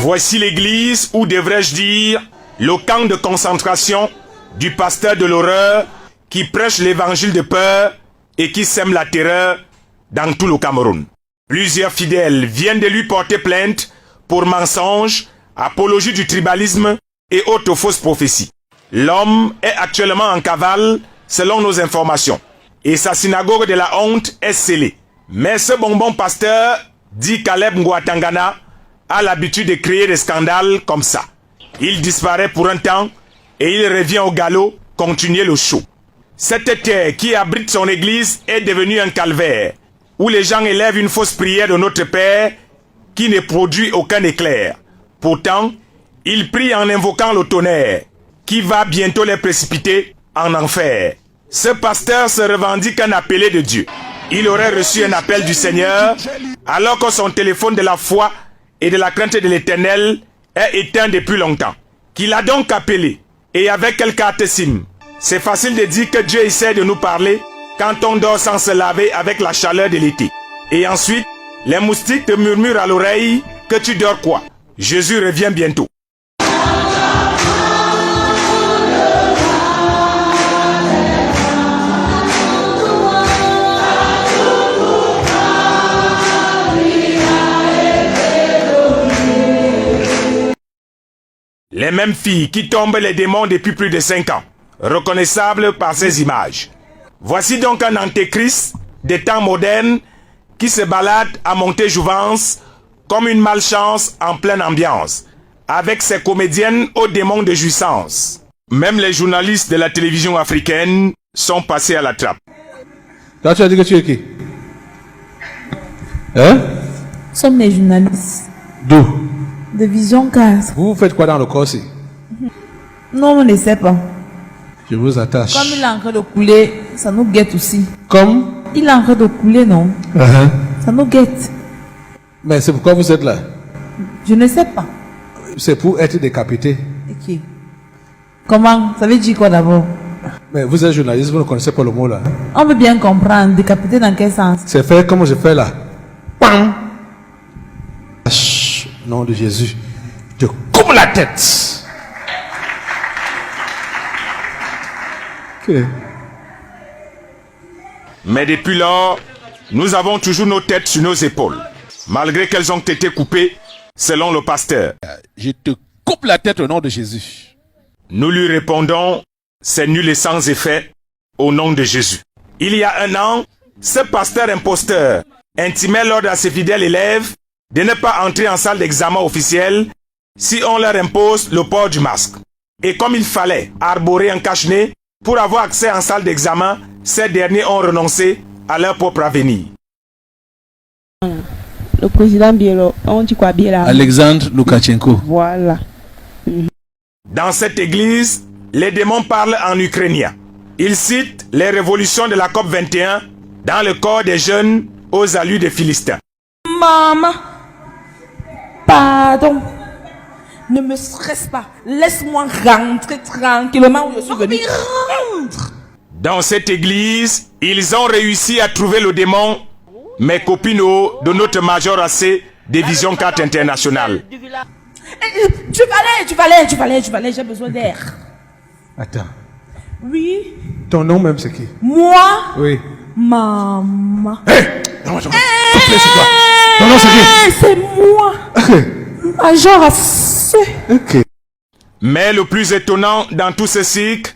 Voici l'église, ou devrais-je dire, le camp de concentration du pasteur de l'horreur qui prêche l'évangile de peur et qui sème la terreur dans tout le Cameroun. Plusieurs fidèles viennent de lui porter plainte pour mensonges, apologie du tribalisme et autres fausses prophéties. L'homme est actuellement en cavale selon nos informations et sa synagogue de la honte est scellée. Mais ce bonbon pasteur, dit Caleb Ngouatangana, a l'habitude de créer des scandales comme ça. Il disparaît pour un temps et il revient au galop continuer le show. Cette terre qui abrite son église est devenue un calvaire où les gens élèvent une fausse prière de notre Père qui ne produit aucun éclair. Pourtant, ils prient en invoquant le tonnerre qui va bientôt les précipiter en enfer. Ce pasteur se revendique un appelé de Dieu. Il aurait reçu un appel du Seigneur alors que son téléphone de la foi et de la crainte de l'Éternel est éteint depuis longtemps. Qu'il a donc appelé, et avec quel catéchisme. C'est facile de dire que Dieu essaie de nous parler quand on dort sans se laver avec la chaleur de l'été. Et ensuite, les moustiques te murmurent à l'oreille que tu dors quoi. Jésus revient bientôt. Les mêmes filles qui tombent les démons depuis plus de 5 ans, reconnaissables par ces images. Voici donc un antéchrist des temps modernes qui se balade à Montéjouvence comme une malchance en pleine ambiance, avec ses comédiennes aux démons de jouissance. Même les journalistes de la télévision africaine sont passés à la trappe. Toi, tu as dit que tu es qui? Hein? Nous sommes les journalistes. D'où? De Vision 4. Vous faites quoi dans le corps-ci? Non, on ne sait pas. Je vous attache. Comme il est en train de couler, ça nous guette aussi. Comme? Il est en train de couler, non? Ça nous guette. Mais c'est pourquoi vous êtes là? Je ne sais pas. C'est pour être décapité. Ok. Comment? Ça veut dire quoi d'abord? Mais vous êtes journaliste, vous ne connaissez pas le mot là. On veut bien comprendre. Décapité dans quel sens? C'est faire comme je fais là. Pam! Nom de Jésus, je coupe la tête. Okay. Mais depuis lors, nous avons toujours nos têtes sur nos épaules, malgré qu'elles ont été coupées, selon le pasteur. Je te coupe la tête au nom de Jésus. Nous lui répondons, c'est nul et sans effet, au nom de Jésus. Il y a un an, ce pasteur imposteur intimait l'ordre à ses fidèles élèves de ne pas entrer en salle d'examen officielle si on leur impose le port du masque. Et comme il fallait arborer un cache-nez pour avoir accès en salle d'examen, ces derniers ont renoncé à leur propre avenir. Le président Bielo, on dit quoi Biela? Alexandre Loukachenko. Voilà. Dans cette église, les démons parlent en ukrainien. Ils citent les révolutions de la COP 21 dans le corps des jeunes aux allures des Philistins. Maman, pardon. Ne me stresse pas. Laisse-moi rentrer tranquillement où je suis venu. Rentre. Dans cette église, ils ont réussi à trouver le démon, mes copines de notre major AC des Vision 4 internationale. Tu vas aller, j'ai besoin d'air. Attends. Oui. Ton nom même c'est qui? Moi? Oui. Maman. Hey! Non, s'il te plaît, c'est toi. Ton nom c'est qui? C'est moi. Ok. Major AC. Ok. Mais le plus étonnant dans tout ce cycle,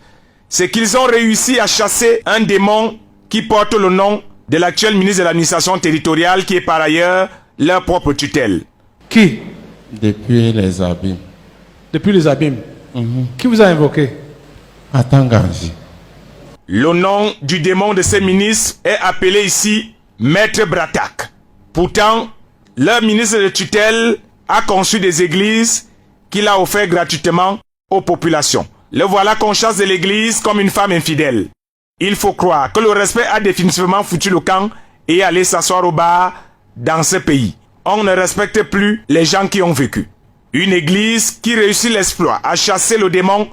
c'est qu'ils ont réussi à chasser un démon qui porte le nom de l'actuel ministre de l'administration territoriale qui est par ailleurs leur propre tutelle. Qui? Depuis les abîmes. Depuis les abîmes. Qui vous a invoqué? Atanganzi. Le nom du démon de ces ministres est appelé ici Maître Bratak. Pourtant, leur ministre de tutelle a conçu des églises qu'il a offertes gratuitement aux populations. Le voilà qu'on chasse de l'église comme une femme infidèle. Il faut croire que le respect a définitivement foutu le camp et allé s'asseoir au bar dans ce pays. On ne respecte plus les gens qui ont vécu. Une église qui réussit l'exploit à chasser le démon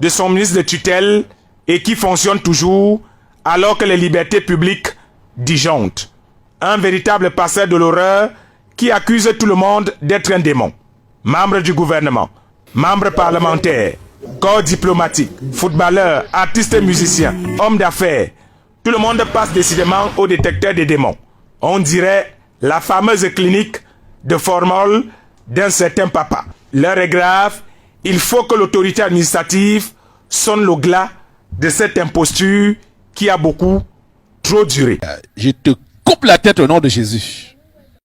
de son ministre de tutelle et qui fonctionne toujours alors que les libertés publiques disjonctent. Un véritable pasteur de l'horreur qui accuse tout le monde d'être un démon. Membres du gouvernement, membres parlementaires, corps diplomatique, footballeurs, artistes et musiciens, hommes d'affaires. Tout le monde passe décidément au détecteur des démons. On dirait la fameuse clinique de formol d'un certain papa. L'heure est grave, il faut que l'autorité administrative sonne le glas de cette imposture qui a beaucoup trop duré. Je te coupe la tête au nom de Jésus.